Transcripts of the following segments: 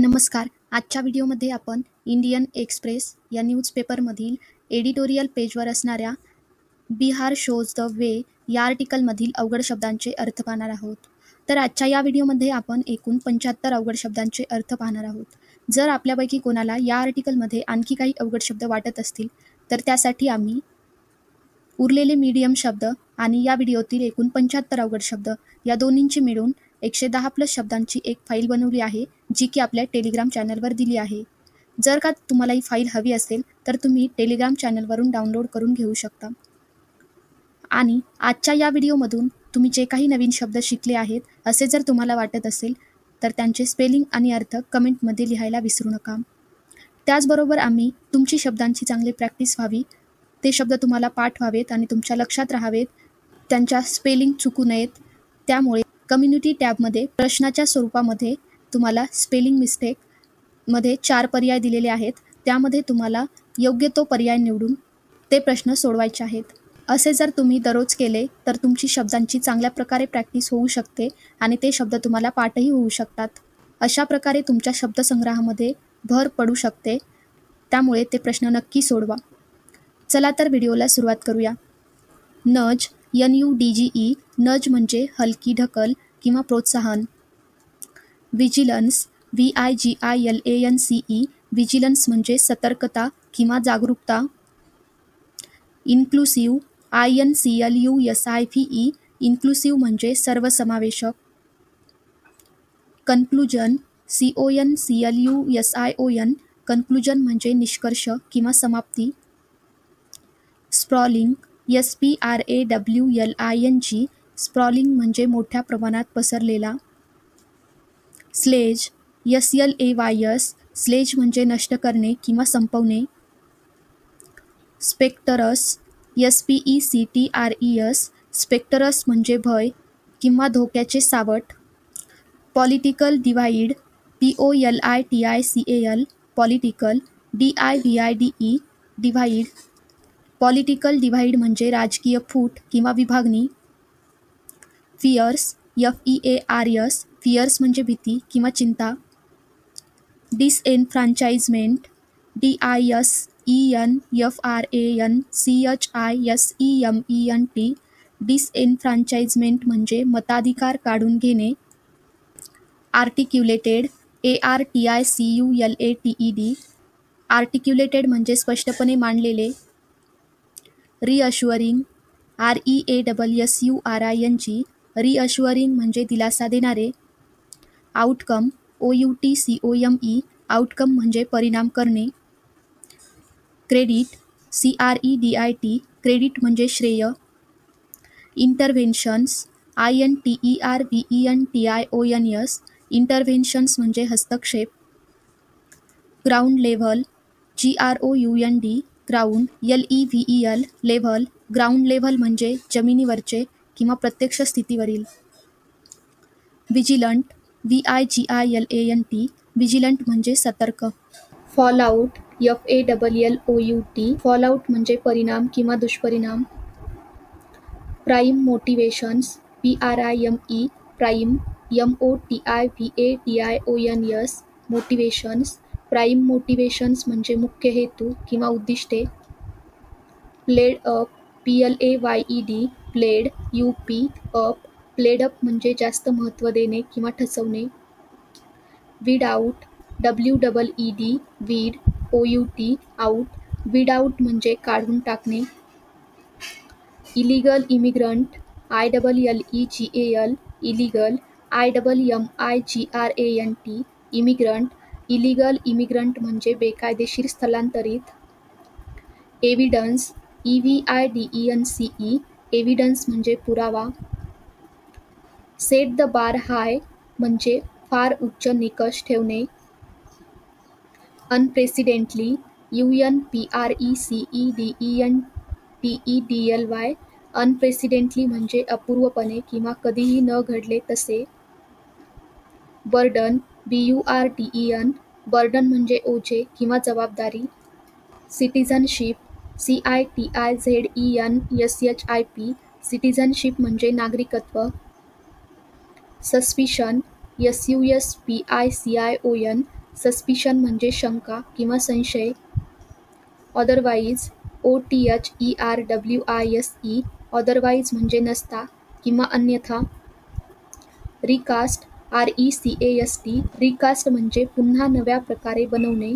नमस्कार. आजच्या व्हिडिओमध्ये आपण इंडियन एक्सप्रेस या न्यूजपेपरमधील एडिटोरियल पेजवर असणाऱ्या बिहार शोज द वे या आर्टिकलमधील अवघड शब्दांचे अर्थ पाहणार आहोत. तर आजच्या या व्हिडिओमध्ये आपण एकूण 75 अवघड शब्दांचे अर्थ पाहणार आहोत. जर आपल्यापैकी कोणाला या आर्टिकलमध्ये आणखी काही अवघड शब्द वाटत असतील तर त्यासाठी आम्ही उरलेले मीडियम शब्द आणि या व्हिडिओतील एकूण 75 अवघड शब्द या दोन्हींची मिळून 110+ शब्दांची एक फाईल बनवली आहे, जी की आपल्या टेलिग्राम चॅनलवर दिली आहे. जर का तुम्हाला ही फाईल हवी असेल तर तुम्ही टेलिग्राम चॅनलवरून डाउनलोड करून घेऊ शकता. आणि आजच्या या व्हिडिओमधून तुम्ही जे काही नवीन शब्द शिकले आहेत असे जर तुम्हाला वाटत असेल तर त्यांचे स्पेलिंग आणि अर्थ कमेंटमध्ये लिहायला विसरू नका. त्याचबरोबर आम्ही तुमची शब्दांची चांगली प्रॅक्टिस व्हावी, ते शब्द तुम्हाला पाठ व्हावेत आणि तुमच्या लक्षात राहावेत, त्यांच्या स्पेलिंग चुकू नयेत, त्यामुळे कम्युनिटी टॅबमध्ये प्रश्नाच्या स्वरूपामध्ये तुम्हाला स्पेलिंग मिस्टेकमध्ये 4 पर्याय दिलेले आहेत. त्यामध्ये तुम्हाला योग्य तो पर्याय निवडून ते प्रश्न सोडवायचे आहेत. असे जर तुम्ही दररोज केले तर तुमची शब्दांची चांगल्या प्रकारे प्रॅक्टिस होऊ शकते आणि ते शब्द तुम्हाला पाठही होऊ शकतात. अशा प्रकारे तुमच्या शब्दसंग्रहामध्ये भर पडू शकते. त्यामुळे ते प्रश्न नक्की सोडवा. चला तर व्हिडिओला सुरुवात करूया. नज, NUDGE, नज म्हणजे हलकी ढकल किंवा प्रोत्साहन. विजिलन्स, VIGILANCE, विजिलन्स म्हणजे सतर्कता किंवा जागरूकता. इन्क्लुसिव्ह, INCLUSIVE, इन्क्लुसिव्ह म्हणजे सर्वसमावेशक. कन्क्लुजन, CONCLUSION, कन्क्लुजन म्हणजे निष्कर्ष किंवा समाप्ती. स्प्रॉलिंग, SPRAWLING, स्प्रॉलिंग म्हणजे मोठ्या प्रमाणात पसरलेला. स्लेज, SLAYS, स्लेज म्हणजे नष्ट करणे किंवा संपवणे. स्पेक्टरस, SPECTRES, स्पेक्टरस म्हणजे भय किंवा धोक्याचे सावट. Political divide, POLITICAL, political. DIVIDE, divide. Political divide म्हणजे राजकीय फूट किंवा विभागणी. फिअर्स, FEARS, फिअर्स म्हणजे भीती किंवा चिंता. डिसएनफ्रांचाइजमेंट, DISENFRANCHISEMENT, डिसएनफ्रांचाइजमेंट म्हणजे मताधिकार काढून घेणे. आर्टिक्युलेटेड, ARTICULATED, आर्टिक्युलेटेड म्हणजे स्पष्टपणे मांडलेले. रिअश्युअरिंग, REASSURING, रिअश्युअरिंग म्हणजे दिलासा देणारे. आउटकम, OUTCOME, आउटकम म्हणजे परिणाम करणे. क्रेडिट, CREDIT, क्रेडिट म्हणजे श्रेय. इंटरव्हेन्शन्स, INTERVENTIONS, इंटरव्हेन्शन्स म्हणजे हस्तक्षेप. Ground level, GROUND, ground. LEVEL, level. Ground level म्हणजे जमिनीवरचे किंवा प्रत्यक्ष स्थितीवरील. विजिलंट, VIGILANT, विजिलंट म्हणजे सतर्क. फॉलआउट, FALLOUT, फॉलआउट म्हणजे परिणाम किंवा दुष्परिणाम. Prime motivations, PRIME, prime. MOTIVATIONS, motivations. Prime motivations म्हणजे मुख्य हेतू किंवा उद्दिष्टे. Played up, PLAYED, played. UP, up. Played up म्हणजे जास्त महत्त्व देणे किंवा ठसवणे. Weed out, WEED, weed. OUT, out. Weed out म्हणजे काढून टाकणे. Illegal immigrant, ILLEGAL, illegal. IMMIGRANT, immigrant. Illegal immigrant म्हणजे बेकायदेशीर स्थलांतरित. एव्हिडन्स, EVIDENCE, एव्हिडन्स म्हणजे पुरावा. सेट द बार हाय म्हणजे फार उच्च निकष ठेवणे. अनप्रेसिडेंटली, UNPRECEDENTEDLY, अनप्रेसिडेंटली म्हणजे अपूर्वपणे किंवा कधीही न घडले तसे. बर्डन, BURDEN, बर्डन म्हणजे ओझे किंवा जबाबदारी. सिटिझनशिप, CITIZENSHIP, सिटिझनशिप म्हणजे नागरिकत्व. सस्पिशन, SUSPICION, सस्पिशन म्हणजे शंका किंवा संशय. अदरवाईज OTHERWISE अदरवाईज म्हणजे नसता किंवा अन्यथा. रिकास्ट RECAST रिकास्ट म्हणजे पुन्हा नव्या प्रकारे बनवणे.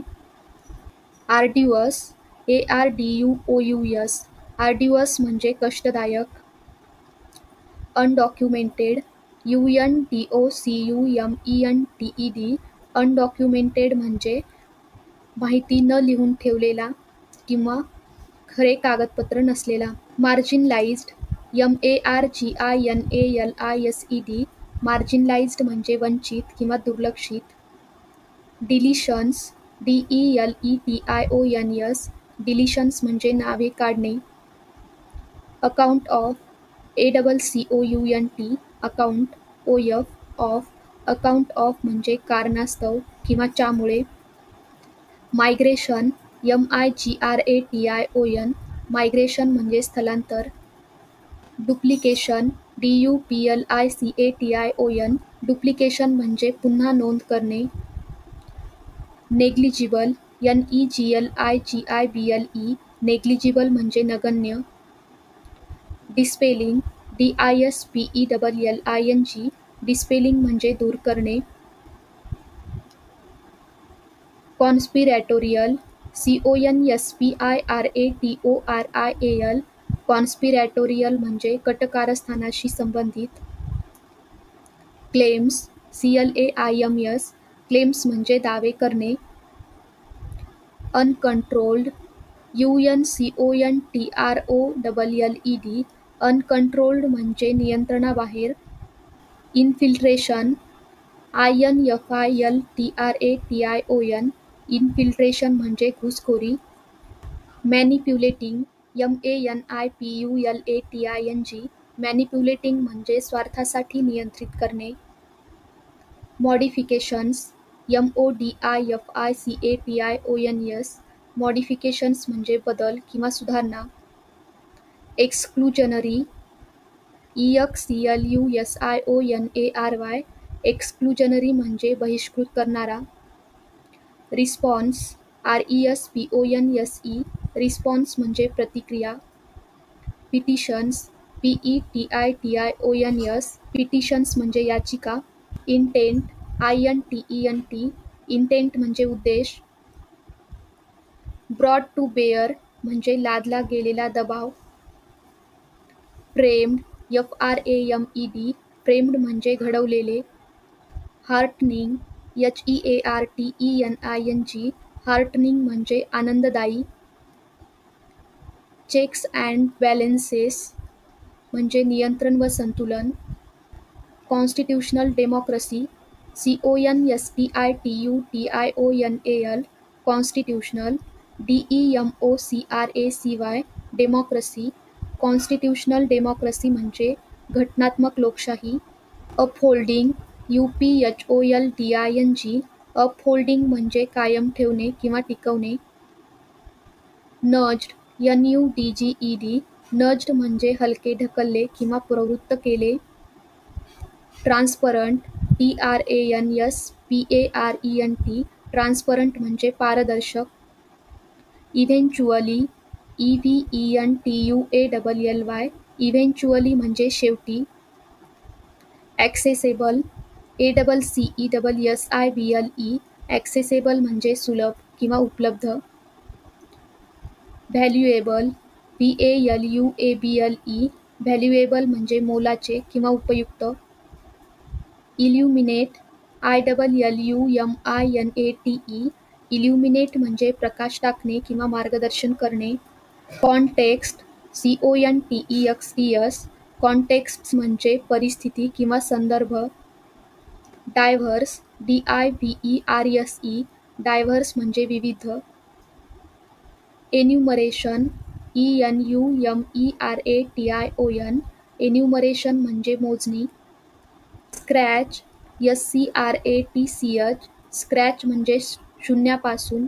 आर्ड्युअस ARDUOUS आर्ड्युअस म्हणजे कष्टदायक. अनडॉक्युमेंटेड UNDOCUMENTED अनडॉक्युमेंटेड म्हणजे माहिती न लिहून ठेवलेला किंवा खरे कागदपत्र नसलेला. मार्जिनलाइज्ड MARGINALISED मार्जिनलाइज्ड म्हणजे वंचित किंवा दुर्लक्षित. डिलिशन्स DELETIONS डिलिशन्स म्हणजे नावे काढणे. Account of ACCOUNT account OF of account of म्हणजे कारणास्तव किंवा च्यामुळे. मायग्रेशन MIGRATION मायग्रेशन म्हणजे स्थलांतर. डुप्लिकेशन DUPLICATION डुप्लिकेशन म्हणजे पुन्हा नोंद करणे. नेग्लिजिबल NEGLIGIBLE नेग्लिजिबल म्हणजे नगण्य. डिस्पेलिंग DISPELLING डिस्पेलिंग म्हणजे दूर करणे. कॉन्स्पिरॅटोरियल CONSPIRATORIAL कॉन्स्पिरॅटोरियल म्हणजे कटकारस्थानाशी संबंधित. क्लेम्स CLAIMS क्लेम्स म्हणजे दावे करणे. अनकंट्रोल्ड UNCONTROLLED अनकंट्रोल्ड म्हणजे नियंत्रणाबाहेर. इन्फिल्ट्रेशन INFILTRATION इन्फिल्ट्रेशन म्हणजे घुसखोरी. मॅनिप्युलेटिंग MANIPULATING मॅनिप्युलेटिंग म्हणजे स्वार्थासाठी नियंत्रित करणे. मॉडिफिकेशन्स MODIFICATIONS मॉडिफिकेशन्स म्हणजे बदल किंवा सुधारणा. एक्सक्लुजनरी EXCLUSIONARY एक्सक्लुजनरी म्हणजे बहिष्कृत करणारा. रिस्पॉन्स RESPONSE रिस्पॉन्स म्हणजे प्रतिक्रिया. पिटिशन्स PETITIONS पिटिशन्स म्हणजे याचिका. इंटेंट INTENT इंटेंट म्हणजे उद्देश. ब्रॉट टू बेअर म्हणजे लादला गेलेला दबाव. फ्रेम्ड FRAMED फ्रेम्ड म्हणजे घडवलेले. हार्टनिंग HEARTENING हार्टनिंग म्हणजे आनंददायी. चेक्स अँड बॅलेन्सेस म्हणजे नियंत्रण व संतुलन. Constitutional democracy CONSTITUTIONAL constitutional DEMOCRACY democracy constitutional democracy म्हणजे घटनात्मक लोकशाही. अपहोल्डिंग UPHOLDING अपहोल्डिंग म्हणजे कायम ठेवणे किंवा टिकवणे. नज्ड NUDGED नज्ड म्हणजे हलके ढकलले किंवा प्रवृत्त केले. ट्रान्सपरंट TRANSPARENT ट्रान्सपरंट म्हणजे पारदर्शक. इव्हेंच्युअली EVENTUALLY इव्हेंच्युअली म्हणजे शेवटी. ॲक्सेसेबल ACCESSIBLE ॲक्सेसेबल म्हणजे सुलभ किंवा उपलब्ध. व्हॅल्युएबल VALUABLE व्हॅल्युएबल म्हणजे मोलाचे किंवा उपयुक्त. इल्युमिनेट ILLUMINATE इल्युमिनेट म्हणजे प्रकाश टाकणे किंवा मार्गदर्शन करणे. कॉन्टेक्स्ट CONTEXTS कॉन्टेक्स्ट म्हणजे परिस्थिती किंवा संदर्भ. डायव्हर्स DIVERSE डायव्हर्स म्हणजे विविध. एन्युमरेशन ENUMERATION एन्युमरेशन म्हणजे मोजणी. स्क्रॅच SCRATCH स्क्रॅच म्हणजे शून्यापासून.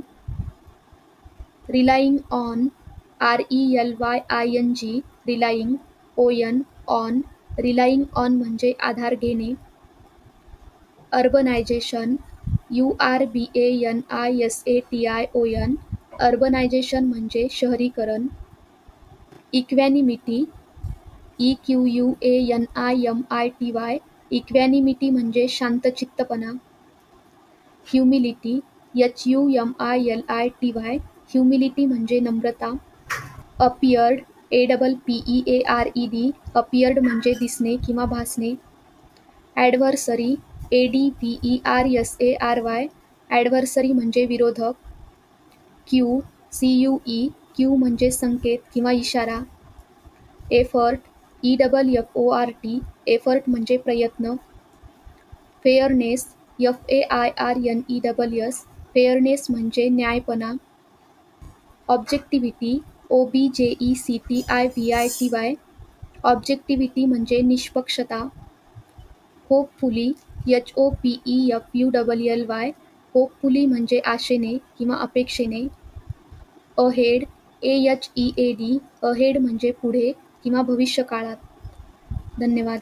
Relying on RELYING relying ON relying on म्हणजे आधार घेणे. Urbanisation URBANISATION. अर्बनायझेशन म्हणजे शहरीकरण. इक्वॅनिमिटी EQUANIMITY. इक्वॅनिमिटी म्हणजे शांतचित्तपणा. Humility HUMILITY. ह्युमिलिटी म्हणजे नम्रता. Appeared APPEARED. अपियर्ड म्हणजे दिसणे किंवा भासणे. ॲडव्हर्सरी ADVERSARY. ॲडव्हर्सरी म्हणजे विरोधक. CUE. क्यू म्हणजे संकेत किंवा इशारा. Effort EFFORT. एफर्ट म्हणजे प्रयत्न. Fairness FAIRNESS. फेअरनेस म्हणजे न्यायपणा. ऑब्जेक्टिव्हिटी OBJECTIVITY. ऑब्जेक्टिव्हिटी म्हणजे निष्पक्षता. Hopefully HOPEFULLY. होपफुली म्हणजे आशेने किंवा अपेक्षेने. Ahead AHEAD. अहेड म्हणजे पुढे किंवा भविष्यकाळात. धन्यवाद.